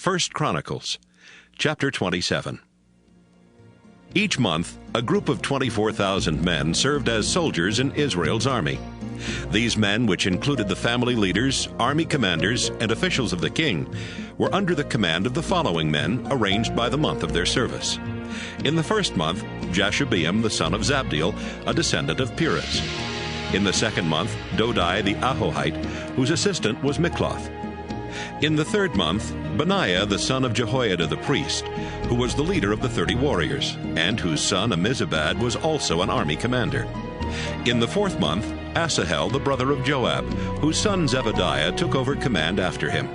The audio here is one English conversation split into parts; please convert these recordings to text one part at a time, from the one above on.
1 Chronicles Chapter 27. Each month, a group of 24,000 men served as soldiers in Israel's army. These men, which included the family leaders, army commanders, and officials of the king, were under the command of the following men, arranged by the month of their service. In the first month, Jashobeam the son of Zabdiel, a descendant of Perez. In the second month, Dodai the Ahohite, whose assistant was Mikloth. In the third month, Benaiah the son of Jehoiada the priest, who was the leader of the 30 warriors, and whose son Ammizabad was also an army commander. In the fourth month, Asahel the brother of Joab, whose son Zebadiah took over command after him.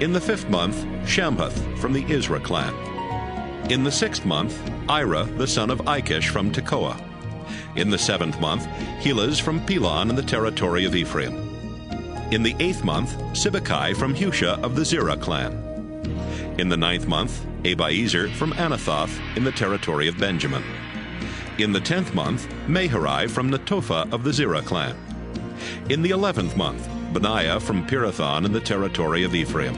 In the fifth month, Shamhuth from the Izrah clan. In the sixth month, Ira the son of Ikish from Tekoa. In the seventh month, Helez from Pelon in the territory of Ephraim. In the eighth month, Sibbecai from Husha of the Zerah clan. In the ninth month, Abiezer from Anathoth in the territory of Benjamin. In the 10th month, Maharai from Netophah of the Zerah clan. In the 11th month, Benaiah from Pirathon in the territory of Ephraim.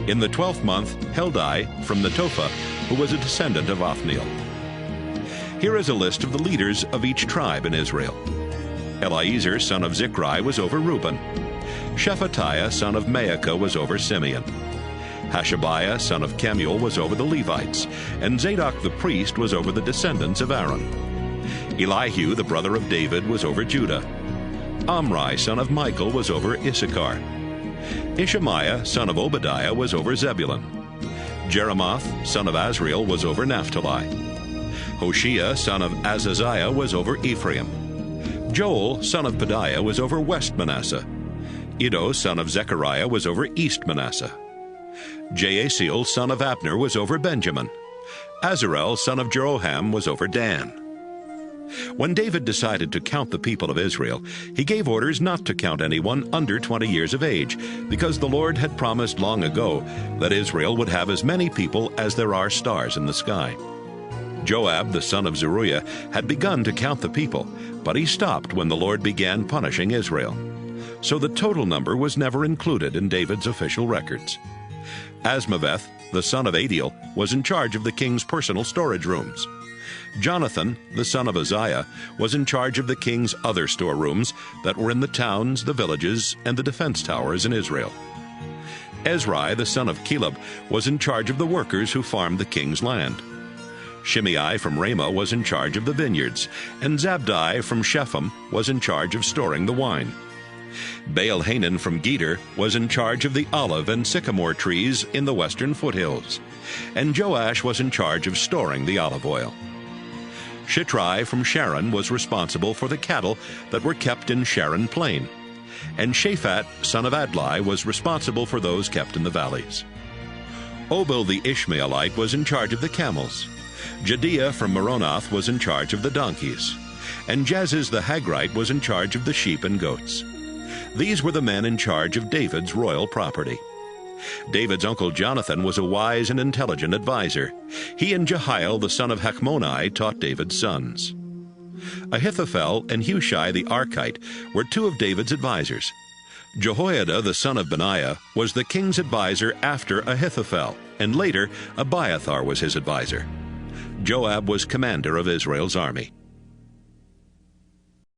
In the 12th month, Heldai from Netophah, who was a descendant of Othniel. Here is a list of the leaders of each tribe in Israel. Eliezer son of Zichri was over Reuben. Shephatiah son of Maacah was over Simeon. Hashabiah son of Kemuel was over the Levites, and Zadok the priest was over the descendants of Aaron. Elihu the brother of David was over Judah. Omri son of Michael was over Issachar. Ishmaiah son of Obadiah was over Zebulun. Jeremoth son of Azriel was over Naphtali. Hoshea son of Azaziah was over Ephraim. Joel son of Pedaiah was over West Manasseh. Iddo son of Zechariah was over East Manasseh. Jaasiel son of Abner was over Benjamin. Azarel son of Jeroham was over Dan. When David decided to count the people of Israel, he gave orders not to count anyone under 20 years of age, because the Lord had promised long ago that Israel would have as many people as there are stars in the sky. Joab, the son of Zeruiah, had begun to count the people, but he stopped when the Lord began punishing Israel. So the total number was never included in David's official records. Asmaveth, the son of Adiel, was in charge of the king's personal storage rooms. Jonathan, the son of Uzziah, was in charge of the king's other storerooms that were in the towns, the villages, and the defense towers in Israel. Ezri, the son of Caleb, was in charge of the workers who farmed the king's land. Shimei from Ramah was in charge of the vineyards, and Zabdi from Shephem was in charge of storing the wine. Baal-Hanan from Geder was in charge of the olive and sycamore trees in the western foothills, and Joash was in charge of storing the olive oil. Shitrai from Sharon was responsible for the cattle that were kept in Sharon Plain, and Shaphat son of Adlai was responsible for those kept in the valleys. Obal the Ishmaelite was in charge of the camels. Jediah from Meronoth was in charge of the donkeys, and Jaziz the Hagrite was in charge of the sheep and goats. These were the men in charge of David's royal property. David's uncle Jonathan was a wise and intelligent adviser. He and Jehiel the son of Hachmoni taught David's sons. Ahithophel and Hushai the Archite were two of David's advisers. Jehoiada the son of Benaiah was the king's adviser after Ahithophel, and later Abiathar was his adviser. Joab was commander of Israel's army.